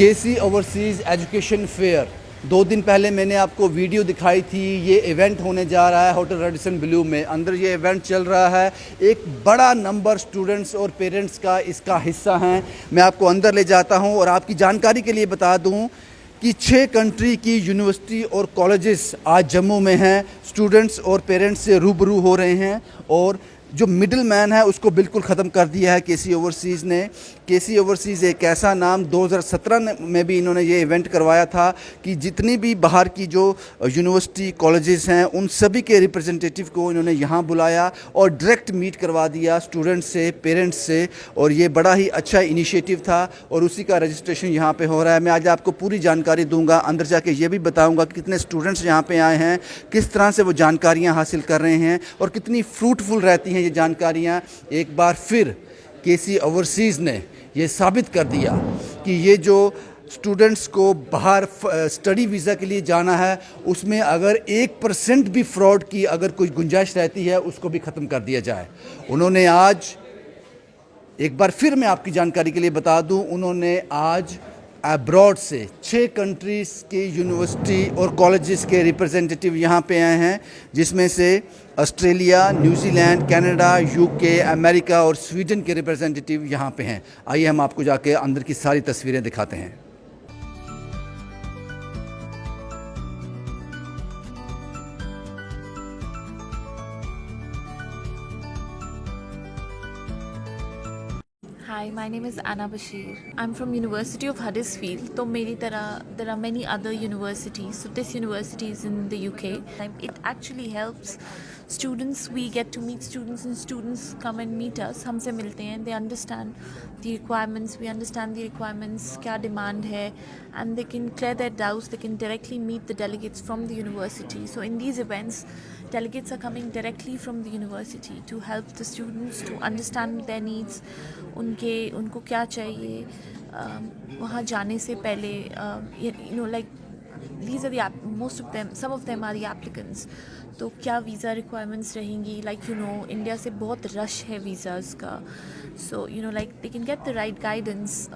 केसी overseas education fair 2 दिन पहले मैंने आपको वीडियो दिखाई थी। ये इवेंट होने जा रहा है होटल रेडिसन ब्लू में। अंदर ये इवेंट चल रहा है। एक बड़ा नंबर स्टूडेंट्स और पेरेंट्स का इसका हिस्सा हैं। मैं आपको अंदर ले जाता हूं और आपकी जानकारी के लिए बता दूं कि 6 कंट्री की यूनिवर्सिटी और कॉलेजेस आज जम्मू में हैं। स्टूडेंट्स और पेरेंट्स से रूबरू हो रहे हैं और जो मिडिल मैन है उसको बिल्कुल ख़त्म कर दिया है केसी ओवरसीज़ ने। केसी ओवरसीज़ एक ऐसा नाम 2017 में भी इन्होंने ये इवेंट करवाया था कि जितनी भी बाहर की जो यूनिवर्सिटी कॉलेजेस हैं उन सभी के रिप्रेजेंटेटिव को इन्होंने यहाँ बुलाया और डायरेक्ट मीट करवा दिया स्टूडेंट्स से, पेरेंट्स से। और ये बड़ा ही अच्छा इनिशिएटिव था और उसी का रजिस्ट्रेशन यहाँ पे हो रहा है। मैं आज आपको पूरी जानकारी दूंगा, अंदर जाके ये भी बताऊँगा कि कितने स्टूडेंट्स यहाँ पर आए हैं, किस तरह से वो जानकारियाँ हासिल कर रहे हैं और कितनी फ्रूटफुल रहती हैं ये जानकारियां। एक बार फिर केसी ओवरसीज़ ने ये साबित कर दिया कि ये जो स्टूडेंट्स को बाहर स्टडी वीज़ा के लिए जाना है उसमें अगर 1% भी फ्रॉड की अगर कोई गुंजाइश रहती है उसको भी ख़त्म कर दिया जाए। उन्होंने आज एक बार फिर मैं आपकी जानकारी के लिए बता दूं, उन्होंने आज अब्रॉड से 6 कंट्रीज़ के यूनिवर्सिटी और कॉलेजेस के रिप्रेजेंटेटिव यहाँ पे आए हैं, जिसमें से Australia, New Zealand, Canada, UK, America और स्वीडन के रिप्रेजेंटेटिव यहाँ पे हैं। आइए हम आपको जाके अंदर की सारी तस्वीरें दिखाते हैं। Hi, my name is Anna Bashir. I'm from University of Huddersfield. So मेरी तरह there are many other universities. So this university is in the UK. It actually helps students. We get to meet students and students come and meet us. हमसे मिलते हैं. They understand the requirements. We understand the requirements. क्या demand है, and they can clear their doubts. They can directly meet the delegates from the university. So in these events, delegates are coming directly from the university to help the students to understand their needs. उनको क्या चाहिए वहाँ जाने से पहले, like these are the most of them, some of them are the applicants. तो क्या visa requirements रहेंगी, इंडिया से बहुत रश है वीज़ाज़ का। सो they can get the right guidance.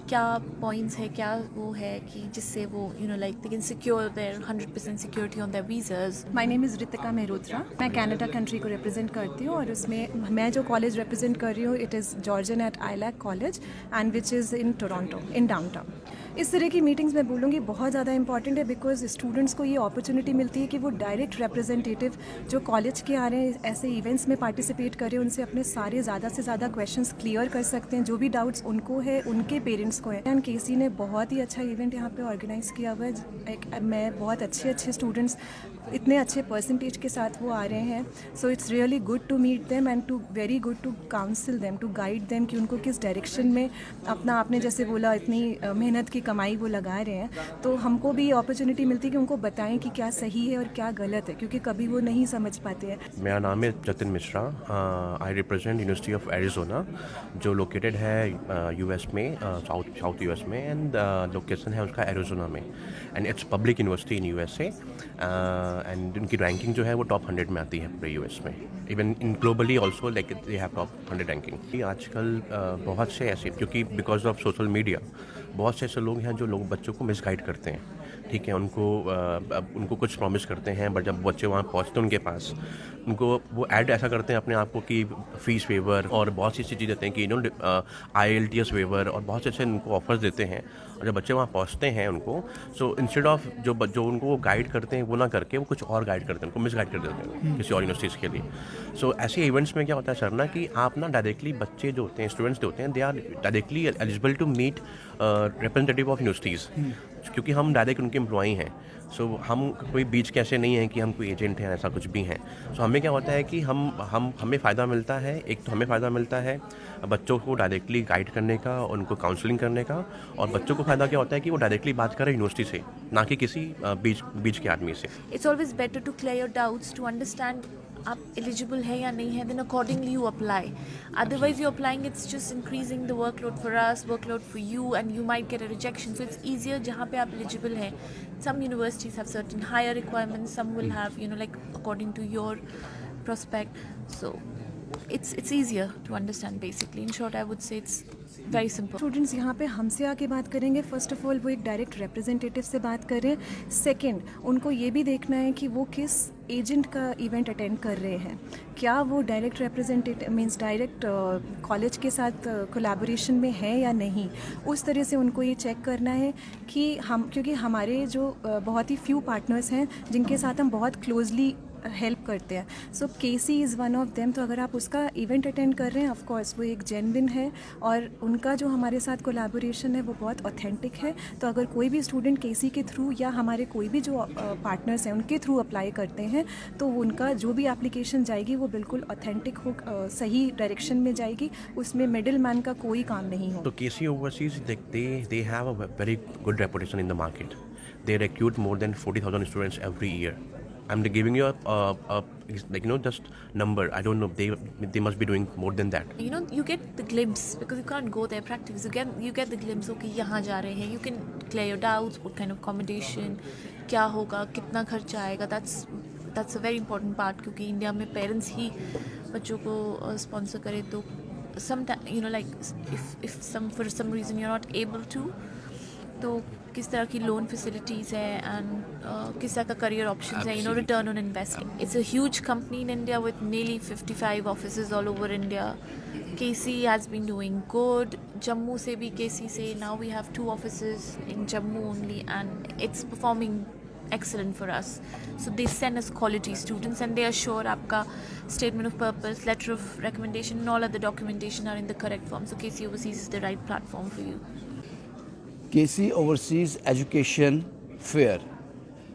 क्या पॉइंट्स है, क्या वो है कि जिससे वो they can secure their 100% security on their visas. My name is Ritika Mehrotra. मैं कनाडा कंट्री को रिप्रेजेंट करती हूँ और उसमें मैं जो कॉलेज रिप्रेजेंट कर रही हूँ it is Georgian at ILAC college and which is in Toronto in downtown. इस तरह की मीटिंग्स मैं बोलूँगी बहुत ज़्यादा इंपॉर्टेंट है बिकॉज स्टूडेंट्स को ये अपॉर्चुनिटी मिलती है कि वो डायरेक्ट रिप्रेजेंटेटिव जो कॉलेज के आ रहे हैं, ऐसे इवेंट्स में पार्टिसिपेट कर रहे हैं, उनसे अपने सारे ज़्यादा से ज़्यादा क्वेश्चंस क्लियर कर सकते हैं, जो भी डाउट्स उनको है उनके पेरेंट्स को है। एंड केसी ने बहुत ही अच्छा इवेंट यहाँ पे ऑर्गेनाइज़ किया हुआ है। मैं बहुत अच्छे स्टूडेंट्स इतने अच्छे परसेंटेज के साथ वो आ रहे हैं। So it's really good to meet them and to very good to counsel them, to guide them कि उनको किस डायरेक्शन में आपने जैसे बोला इतनी मेहनत की कमाई वो लगा रहे हैं, तो हमको भी अपॉर्चुनिटी मिलती है कि उनको बताएं कि क्या सही है और क्या गलत है, क्योंकि कभी वो नहीं समझ पाते हैं। मेरा नाम है Jatin Mishra. I represent university of Arizona जो लोकेटेड है यूएस में, साउथ यूएस में, एंड लोकेशन है उसका एरिजोना में, and it's public university in USA. And उनकी रैंकिंग जो है वो टॉप 100 में आती है पूरे यूएस में, even in globally also like they have top 100 ranking. आजकल बहुत से ऐसे, क्योंकि बिकॉज ऑफ सोशल मीडिया बहुत से ऐसे लोग हैं जो लोग बच्चों को मिसगाइड करते हैं, ठीक है, उनको कुछ प्रॉमिस करते हैं, बट जब बच्चे वहाँ पहुँचते हैं उनके पास उनको वो ऐड ऐसा करते हैं अपने आप को कि फ़ीस वेवर और बहुत सी चीज़ें देते हैं कि IELTS वेवर और बहुत से ऐसे उनको ऑफर्स देते हैं। और जब बच्चे वहाँ पहुँचते हैं उनको, सो इंस्टेड ऑफ जो उनको वो गाइड करते हैं वो ना करके वो कुछ और गाइड करते हैं, उनको मिस गाइड कर देते हैं किसी और यूनिवर्सिटीज़ के लिए। सो ऐसे इवेंट्स में क्या होता है सर ना कि आप ना डायरेक्टली बच्चे जो होते हैं, स्टूडेंट्स जो होते हैं, they are directly eligible to meet representative of universities, क्योंकि हम डायरेक्ट उनके एम्प्लॉई हैं। सो हम कोई बीच के ऐसे नहीं हैं कि हम कोई एजेंट हैं, ऐसा कुछ भी हैं। सो हमें क्या होता है कि हमें फ़ायदा मिलता है, एक तो हमें फ़ायदा मिलता है बच्चों को डायरेक्टली गाइड करने का, उनको काउंसलिंग करने का, और बच्चों को फ़ायदा क्या होता है कि वो डायरेक्टली बात करें यूनिवर्सिटी से, ना कि किसी बीच के आदमी से। It's always better to clear your doubts, to understand आप एलिजिबल है या नहीं है, then accordingly you apply. Otherwise you applying, it's just increasing the workload for us, workload for you, and you might get a rejection. So it's easier जहाँ पे आप eligible हैं। Some universities have certain higher requirements, some will have like according to your prospect. So it's easier to understand basically. In short, I would say it's Very simple. Students यहाँ पे हमसे आके बात करेंगे, फर्स्ट ऑफ ऑल वो एक direct representative से बात करें। सेकंड, उनको ये भी देखना है कि वो किस एजेंट का इवेंट अटेंड कर रहे हैं, क्या वो direct representative means direct college के साथ कोलैबोरेशन में है या नहीं। उस तरह से उनको ये चेक करना है कि हम, क्योंकि हमारे जो बहुत ही फ्यू पार्टनर्स हैं जिनके साथ हम बहुत क्लोजली हेल्प करते हैं, सो केसी इज़ वन ऑफ देम। तो अगर आप उसका इवेंट अटेंड कर रहे हैं, ऑफ कोर्स वो एक जेन्युइन है और उनका जो हमारे साथ कोलैबोरेशन है वो बहुत ऑथेंटिक है। तो अगर कोई भी स्टूडेंट केसी के थ्रू या हमारे कोई भी जो पार्टनर्स हैं उनके थ्रू अप्लाई करते हैं, तो उनका जो भी एप्लीकेशन जाएगी वो बिल्कुल ऑथेंटिक हो, सही डायरेक्शन में जाएगी, उसमें मिडिल मैन का कोई काम नहीं हो। So KC Overseas, they have a very good reputation in the market. They recruit more than 40,000 students every year. I'm giving you just number. I don't know. They must be doing more than that. You know, you get the glimpse because you can't go there practice. You get the glimpse. Okay, यहाँ जा रहे हैं. You can clear your doubts. What kind of accommodation? क्या होगा? कितना खर्चा आएगा? That's a very important part क्योंकि इंडिया में पेरेंट्स ही बच्चों को स्पॉन्सर करे तो sometimes you know like if for some reason you're not able to, तो किस तरह की लोन फैसिलिटीज़ है एंड किस तरह का करियर ऑप्शंस है, return on investment. It's a huge company in India with nearly 55 offices all over India. KC has been doing good. Jammu से भी KC से now we have 2 offices in Jammu only and it's performing excellent for us. So they send us quality students and they assure आपका statement of purpose, letter of recommendation and all other documentation are in the correct form. So KC Overseas is the right platform for you. KC overseas education fair,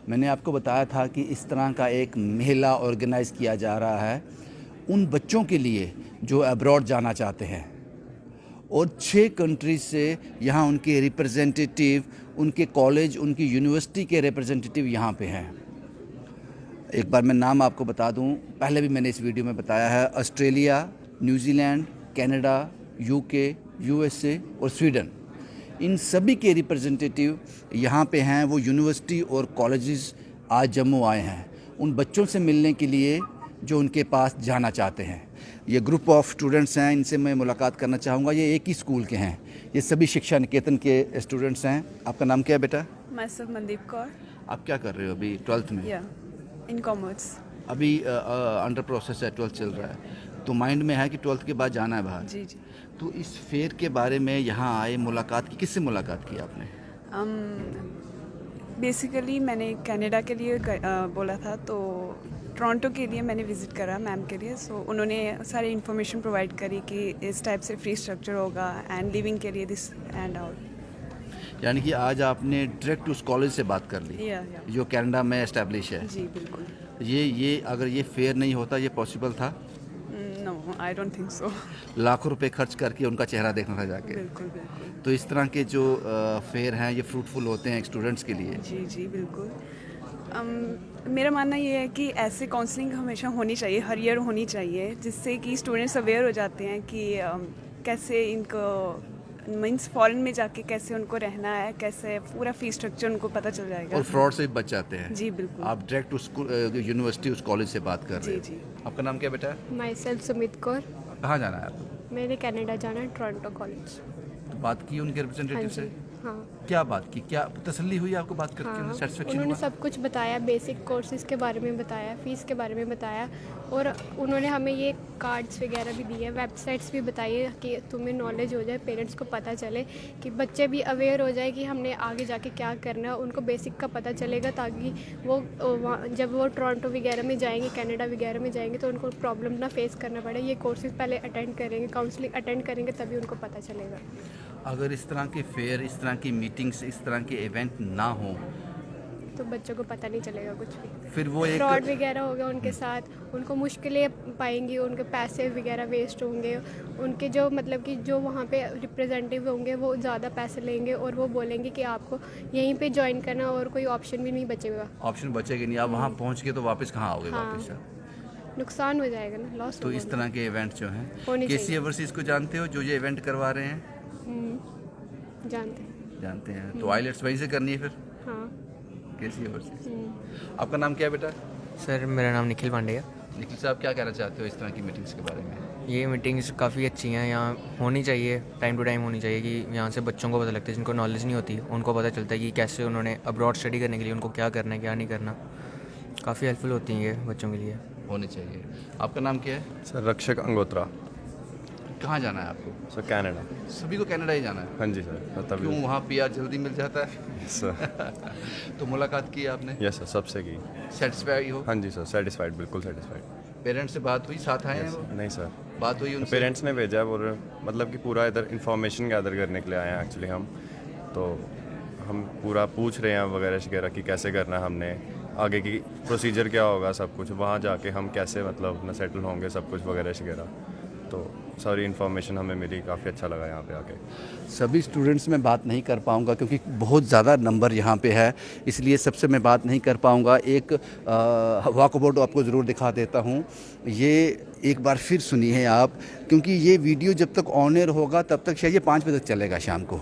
मैंने आपको बताया था कि इस तरह का एक मेला ऑर्गेनाइज़ किया जा रहा है उन बच्चों के लिए जो अब्रॉड जाना चाहते हैं और 6 कंट्रीज से यहाँ उनके रिप्रेजेंटेटिव, उनके कॉलेज, उनकी यूनिवर्सिटी के रिप्रेजेंटेटिव यहाँ पे हैं। एक बार मैं नाम आपको बता दूँ, पहले भी मैंने इस वीडियो में बताया है। Australia, New Zealand, Canada, UK, USA और स्वीडन, इन सभी के रिप्रेजेंटेटिव यहाँ पे हैं। वो यूनिवर्सिटी और कॉलेजेस आज जम्मू आए हैं उन बच्चों से मिलने के लिए जो उनके पास जाना चाहते हैं। ये ग्रुप ऑफ स्टूडेंट्स हैं, इनसे मैं मुलाकात करना चाहूँगा। ये एक ही स्कूल के हैं, ये सभी शिक्षा निकेतन के स्टूडेंट्स हैं। आपका नाम क्या है बेटा? Myself मनदीप कौर। आप क्या कर रहे हो अभी 12th में? In commerce. अभी अंडर प्रोसेस है, 12th चल रहा है, तो माइंड में है कि 12th के बाद जाना है बाहर। जी जी। तो इस फेयर के बारे में यहाँ आए, मुलाकात की, किससे मुलाकात की आपने? बेसिकली मैंने कनाडा के लिए बोला था, तो टोरंटो के लिए मैंने विज़िट करा मैम के लिए। सो उन्होंने सारी इन्फॉर्मेशन प्रोवाइड करी कि इस टाइप से फ्री स्ट्रक्चर होगा एंड लिविंग के लिए दिस एंड आउट। यानी कि आज आपने डायरेक्ट उस कॉलेज से बात कर ली जो कनाडा में एस्टेब्लिश है। जी बिल्कुल। ये अगर ये फेयर नहीं होता, ये पॉसिबल था? No, I don't think so. लाखों रुपए खर्च करके उनका चेहरा देखना था जाके। बिल्कुल बिल्कुल। तो इस तरह के जो फेयर हैं ये फ्रूटफुल होते हैं स्टूडेंट्स के लिए। जी जी बिल्कुल। मेरा मानना ये है कि ऐसे काउंसलिंग हमेशा होनी चाहिए, हर ईयर होनी चाहिए, जिससे कि स्टूडेंट्स अवेयर हो जाते हैं कि कैसे इनको मीन्स फॉरेन में जाके कैसे उनको रहना है, कैसे पूरा फी स्ट्रक्चर उनको पता चल जाएगा और फ्रॉड से भी बच जाते हैं। जी बिल्कुल। आप डायरेक्ट उस यूनिवर्सिटी, उस कॉलेज से बात कर रहे जी हैं। जी। आपका नाम क्या बेटा? My self Sumit Kaur. कहाँ जाना है आपको? मैंने कनाडा जाना है, टोरंटो कॉलेज। तो बात की उनके रिप्रेजेंटेटिव से? हाँ। क्या बात की, क्या तसल्ली हुई आपको बात करके? हाँ, सेटिस्फेक्शन उन्होंने हुआ? सब कुछ बताया, बेसिक कोर्सेज के बारे में बताया, फ़ीस के बारे में बताया, और उन्होंने हमें ये कार्ड्स वगैरह भी दिए, वेबसाइट्स भी बताई है कि तुम्हें नॉलेज हो जाए, पेरेंट्स को पता चले, कि बच्चे भी अवेयर हो जाए कि हमने आगे जाके क्या करना है, उनको बेसिक का पता चलेगा, ताकि वो जब वो टोरंटो वगैरह में जाएंगे, कनाडा वगैरह में जाएंगे, तो उनको प्रॉब्लम ना फेस करना पड़े। ये कोर्सेज पहले अटेंड करेंगे, काउंसलिंग अटेंड करेंगे, तभी उनको पता चलेगा। अगर इस तरह के फेयर, इस तरह की मीटिंग्स, इस तरह के इवेंट ना हो तो बच्चों को पता नहीं चलेगा कुछ भी, फिर वो एक फ्रॉड वगैरह होगा उनके साथ, उनको मुश्किलें पाएंगी, उनके पैसे वगैरह वेस्ट होंगे, उनके जो मतलब कि जो वहाँ पे रिप्रेजेंटेटिव होंगे वो ज़्यादा पैसे लेंगे और वो बोलेंगे कि आपको यहीं पे ज्वाइन करना, और कोई ऑप्शन भी नहीं बचेगा। ऑप्शन बचेगा नहीं, आप वहाँ पहुँच के तो वापस कहाँ आओगे? हाँ। वापस आप नुकसान हो जाएगा ना, लॉस। तो इस तरह के इवेंट जो हैं, होने केसी चाहिए। ओवरसीज को जानते हो जो ये इवेंट करवा रहे हैं? जानते हैं। तो आइलेट्स वहीं से करनी है फिर? हाँ। केसी ओवरसीज। आपका नाम क्या है बेटा? सर मेरा नाम निखिल पांडे है। निखिल साहब, क्या कहना चाहते हो इस तरह की मीटिंग्स के बारे में? ये मीटिंग्स काफ़ी अच्छी हैं, यहाँ होनी चाहिए, टाइम टू टाइम होनी चाहिए कि यहाँ से बच्चों को पता लगता है, जिनको नॉलेज नहीं होती उनको पता चलता है कि कैसे उन्होंने अब्रॉड स्टडी करने के लिए उनको क्या करना है क्या नहीं करना। काफ़ी हेल्पफुल होती हैं ये बच्चों के लिए। होनी चाहिए। आपका नाम क्या है? सर रक्षक अंगोत्रा। कहाँ जाना है आपको? Sir Canada. सभी को कनाडा ही जाना है? हाँ जी सर। तभी क्यों, वहाँ पीआर जल्दी मिल जाता है? सर तो मुलाकात की आपने? यस सर, सबसे की। सेटिस्फाई हो? हाँ जी सर, सेटिस्फाइड, बिल्कुल सेटिस्फाइड। पेरेंट्स से बात हुई, साथ आए हैं वो? नहीं सर, बात हुई उनसे? पेरेंट्स ने भेजा है और मतलब कि पूरा इधर इंफॉर्मेशन गैदर करने के लिए आए हैं एक्चुअली हम। तो हम पूरा पूछ रहे हैं वगैरह वगैरह कि कैसे करना है हमने, आगे की प्रोसीजर क्या होगा, सब कुछ वहाँ जाके हम कैसे मतलब अपना सेटल होंगे, सब कुछ वगैरह वगैरह। तो सारी इन्फॉर्मेशन हमें मिली, काफ़ी अच्छा लगा यहाँ पे आके। सभी स्टूडेंट्स में बात नहीं कर पाऊँगा क्योंकि बहुत ज़्यादा नंबर यहाँ पे है, इसलिए सबसे मैं बात नहीं कर पाऊँगा। एक वॉकअबाउट आपको ज़रूर दिखा देता हूँ, ये एक बार फिर सुनिए आप, क्योंकि ये वीडियो जब तक ऑन एयर होगा तब तक शायद ये 5 बजे तक चलेगा शाम को,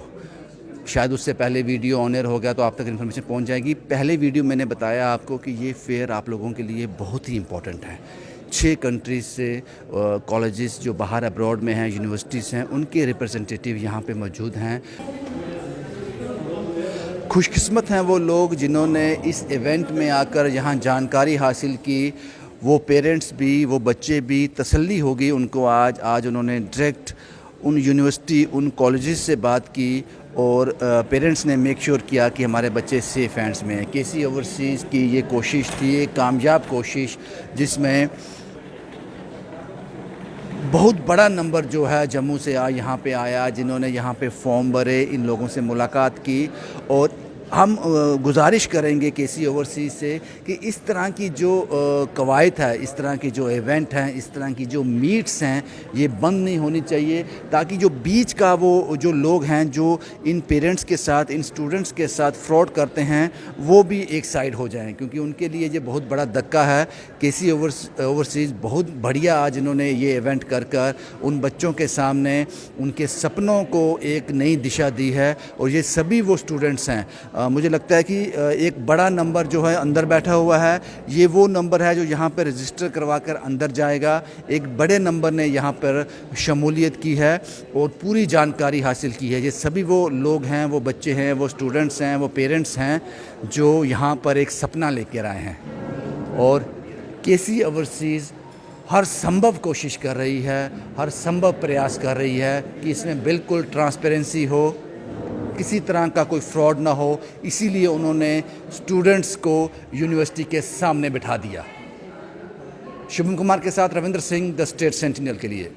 शायद उससे पहले वीडियो ऑन एयर हो गया तो आप तक इन्फॉर्मेशन पहुँच जाएगी। पहले वीडियो मैंने बताया आपको कि ये फेयर आप लोगों के लिए बहुत ही इम्पोर्टेंट है। 6 कंट्रीज़ से कॉलेजेस जो बाहर अब्रॉड में हैं, यूनिवर्सिटीज़ हैं, उनके रिप्रेजेंटेटिव यहाँ पे मौजूद हैं। खुशकिस्मत हैं वो लोग जिन्होंने इस इवेंट में आकर यहाँ जानकारी हासिल की। वो पेरेंट्स भी, वो बच्चे भी, तसल्ली होगी उनको। आज उन्होंने डायरेक्ट उन यूनिवर्सिटी, उन कॉलेजेस से बात की और पेरेंट्स ने मेक श्योर किया कि हमारे बच्चे सेफ़ हैंड्स में हैं। केसी ओवरसीज़ की ये कोशिश थी, एक कामयाब कोशिश, जिसमें बहुत बड़ा नंबर जो है जम्मू से यहाँ पे आया, जिन्होंने यहाँ पे फॉर्म भरे, इन लोगों से मुलाकात की। और हम गुजारिश करेंगे केसी ओवरसीज़ से कि इस तरह की जो कवायद है, इस तरह की जो इवेंट हैं, इस तरह की जो मीट्स हैं, ये बंद नहीं होनी चाहिए, ताकि जो बीच का वो जो लोग हैं जो इन पेरेंट्स के साथ, इन स्टूडेंट्स के साथ फ्रॉड करते हैं, वो भी एक साइड हो जाएं, क्योंकि उनके लिए ये बहुत बड़ा धक्का है। केसी ओवरसीज़ बहुत बढ़िया आज इन्होंने ये इवेंट कर उन बच्चों के सामने उनके सपनों को एक नई दिशा दी है। और ये सभी वो स्टूडेंट्स हैं, मुझे लगता है कि एक बड़ा नंबर जो है अंदर बैठा हुआ है, ये वो नंबर है जो यहाँ पर रजिस्टर करवा कर अंदर जाएगा। एक बड़े नंबर ने यहाँ पर शमूलियत की है और पूरी जानकारी हासिल की है। ये सभी वो लोग हैं, वो बच्चे हैं, वो स्टूडेंट्स हैं, वो पेरेंट्स हैं जो यहाँ पर एक सपना लेकर आए हैं। और केसी ओवरसीज़ हर संभव कोशिश कर रही है, हर संभव प्रयास कर रही है कि इसमें बिल्कुल ट्रांसपेरेंसी हो, किसी तरह का कोई फ्रॉड ना हो। इसीलिए उन्होंने स्टूडेंट्स को यूनिवर्सिटी के सामने बिठा दिया। शुभम कुमार के साथ Ravindra Singh, the state sentinel के लिए।